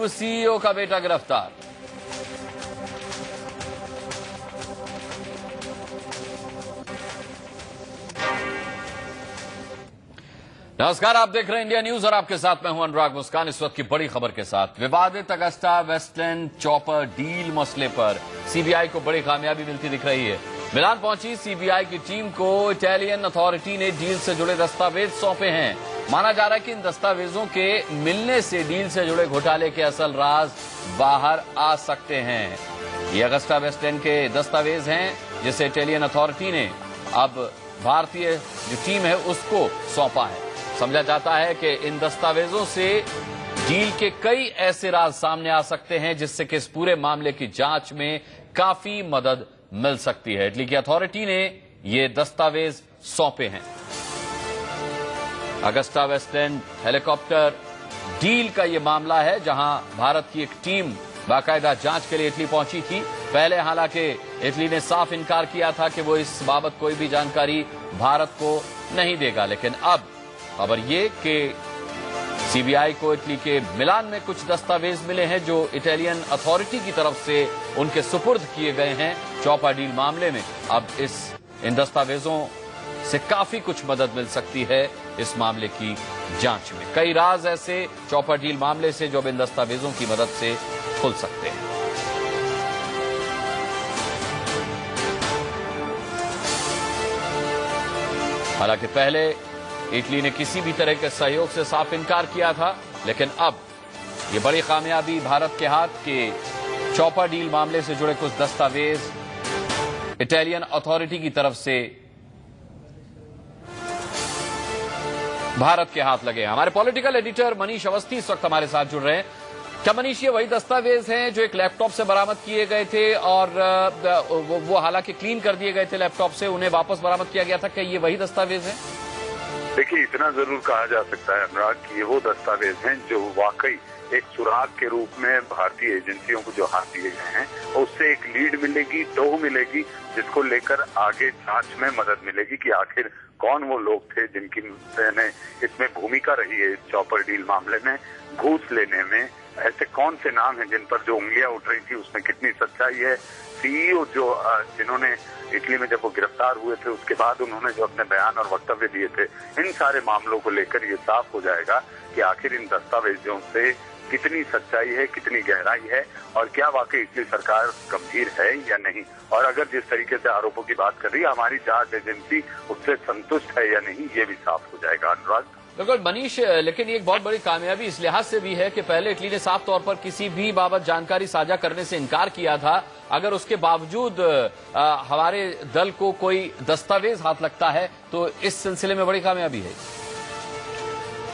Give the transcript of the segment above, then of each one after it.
CEO का बेटा गिरफ्तार। नमस्कार, आप देख रहे हैं इंडिया न्यूज और आपके साथ मैं हूं अनुराग मुस्कान। इस वक्त की बड़ी खबर के साथ विवादित अगस्टा वेस्टलैंड चॉपर डील मसले पर सीबीआई को बड़ी कामयाबी मिलती दिख रही है। मिलान पहुंची सीबीआई की टीम को इटालियन अथॉरिटी ने डील से जुड़े दस्तावेज सौंपे हैं। माना जा रहा है कि इन दस्तावेजों के मिलने से डील से जुड़े घोटाले के असल राज बाहर आ सकते हैं। ये अगस्टा वेस्टलैंड के दस्तावेज हैं जिसे इटालियन अथॉरिटी ने अब भारतीय जो टीम है उसको सौंपा है। समझा जाता है कि इन दस्तावेजों से डील के कई ऐसे राज सामने आ सकते हैं जिससे कि इस पूरे मामले की जांच में काफी मदद मिल सकती है। इटली की अथॉरिटी ने ये दस्तावेज सौंपे हैं। अगस्टा वेस्टलैंड हेलीकॉप्टर डील का ये मामला है जहां भारत की एक टीम बाकायदा जांच के लिए इटली पहुंची थी। पहले हालांकि इटली ने साफ इनकार किया था कि वो इस बाबत कोई भी जानकारी भारत को नहीं देगा, लेकिन अब खबर ये कि सीबीआई को इटली के मिलान में कुछ दस्तावेज मिले हैं जो इटालियन अथॉरिटी की तरफ से उनके सुपुर्द किए गए हैं चॉपर डील मामले में। अब इन दस्तावेजों से काफी कुछ मदद मिल सकती है इस मामले की जांच में। कई राज ऐसे चॉपर डील मामले से जो अब इन दस्तावेजों की मदद से खुल सकते हैं। हालांकि पहले इटली ने किसी भी तरह के सहयोग से साफ इनकार किया था, लेकिन अब ये बड़ी कामयाबी भारत के हाथ के चॉपर डील मामले से जुड़े कुछ दस्तावेज इटालियन अथॉरिटी की तरफ से भारत के हाथ लगे। हमारे पॉलिटिकल एडिटर मनीष अवस्थी इस वक्त हमारे साथ जुड़ रहे हैं। क्या मनीष, ये वही दस्तावेज हैं जो एक लैपटॉप से बरामद किए गए थे और वो हालांकि क्लीन कर दिए गए थे लैपटॉप से, उन्हें वापस बरामद किया गया था? क्या ये वही दस्तावेज हैं? देखिए, इतना जरूर कहा जा सकता है अनुराग कि ये वो दस्तावेज हैं जो वाकई एक सुराग के रूप में भारतीय एजेंसियों को जो हाथ दिए गए हैं, उससे एक लीड मिलेगी, टोह मिलेगी, जिसको लेकर आगे जांच में मदद मिलेगी कि आखिर कौन वो लोग थे जिनकी इसमें भूमिका रही है इस चॉपर डील मामले में, घूस लेने में। ऐसे कौन से नाम हैं जिन पर जो उंगलियां उठ रही थी उसमें कितनी सच्चाई है। सीईओ जिन्होंने इटली में जब वो गिरफ्तार हुए थे उसके बाद उन्होंने जो अपने बयान और वक्तव्य दिए थे, इन सारे मामलों को लेकर ये साफ हो जाएगा कि आखिर इन दस्तावेजों से कितनी सच्चाई है, कितनी गहराई है और क्या वाकई इटली सरकार गंभीर है या नहीं। और अगर जिस तरीके से आरोपों की बात कर रही है हमारी जांच एजेंसी उससे संतुष्ट है या नहीं, ये भी साफ हो जाएगा अनुराग। बिल्कुल मनीष, लेकिन ये एक बहुत बड़ी कामयाबी इस लिहाज से भी है कि पहले इटली ने साफ तौर पर किसी भी बाबत जानकारी साझा करने से इनकार किया था। अगर उसके बावजूद हमारे दल को कोई दस्तावेज हाथ लगता है तो इस सिलसिले में बड़ी कामयाबी है।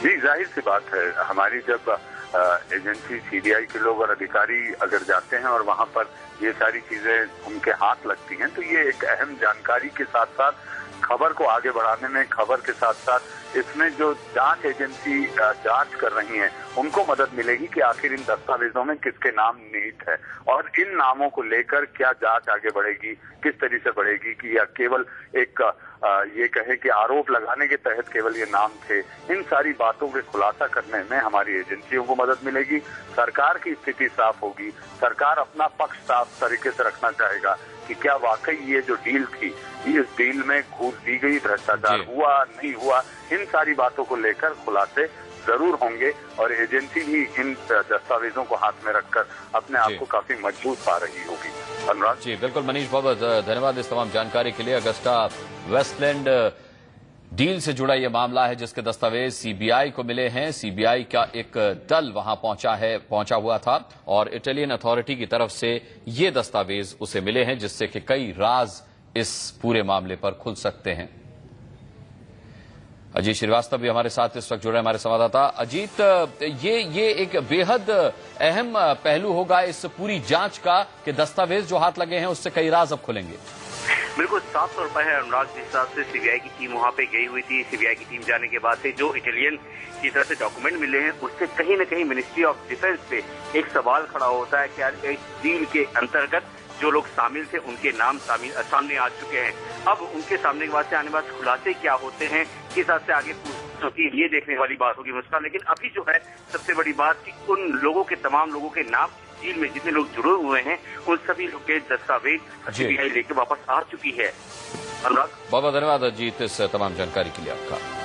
जी, जाहिर सी बात है, हमारी जब एजेंसी सीबीआई के लोग और अधिकारी अगर जाते हैं और वहां पर ये सारी चीजें उनके हाथ लगती हैं तो ये एक अहम जानकारी के साथ साथ खबर को आगे बढ़ाने में, खबर के साथ साथ इसमें जो जांच एजेंसी जांच कर रही हैं उनको मदद मिलेगी कि आखिर इन दस्तावेजों में किसके नाम निहित है और इन नामों को लेकर क्या जांच आगे बढ़ेगी, किस तरीके से बढ़ेगी कि या केवल एक ये कहे कि आरोप लगाने के तहत केवल ये नाम थे। इन सारी बातों के खुलासा करने में हमारी एजेंसियों को मदद मिलेगी। सरकार की स्थिति साफ होगी, सरकार अपना पक्ष साफ तरीके से रखना चाहेगा कि क्या वाकई ये जो डील थी, इस डील में घूस दी गई, भ्रष्टाचार हुआ नहीं हुआ, इन सारी बातों को लेकर खुलासे जरूर होंगे और एजेंसी भी इन दस्तावेजों को हाथ में रखकर अपने आप को काफी मजबूत पा रही होगी। अनुराग जी बिल्कुल मनीष, बहुत बहुत धन्यवाद इस तमाम जानकारी के लिए। अगस्टा वेस्टलैंड डील से जुड़ा यह मामला है जिसके दस्तावेज सीबीआई को मिले हैं। सीबीआई का एक दल वहां पहुंचा हुआ था और इटालियन अथॉरिटी की तरफ से ये दस्तावेज उसे मिले हैं जिससे कि कई राज इस पूरे मामले पर खुल सकते हैं। अजीत श्रीवास्तव भी हमारे साथ इस वक्त जुड़े, हमारे संवाददाता। अजीत, ये एक बेहद अहम पहलू होगा इस पूरी जांच का कि दस्तावेज जो हाथ लगे हैं उससे कई राज अब खुलेंगे। बिल्कुल साफ तौर पर है अनुराग, जिस हिसाब से सीबीआई की टीम वहां पे गई हुई थी, सीबीआई की टीम जाने के बाद से जो इटालियन की तरफ से डॉक्यूमेंट मिले हैं उससे कहीं न कहीं मिनिस्ट्री ऑफ डिफेंस पे एक सवाल खड़ा होता है कि इस डील के अंतर्गत जो लोग शामिल थे उनके नाम सामने आ चुके हैं। अब उनके सामने के बाद से आने वाले खुलासे क्या होते हैं, उसके हिसाब से आगे होगी, ये देखने वाली बात होगी मुस्कान। लेकिन अभी जो है सबसे बड़ी बात कि उन लोगों के, तमाम लोगों के नाम डील में जितने लोग जुड़े हुए हैं, उन सभी लोग के दस्तावेज सीबीआई लेके वापस आ चुकी है। अनुराग, बहुत बहुत धन्यवाद अजीत इस तमाम जानकारी के लिए आपका।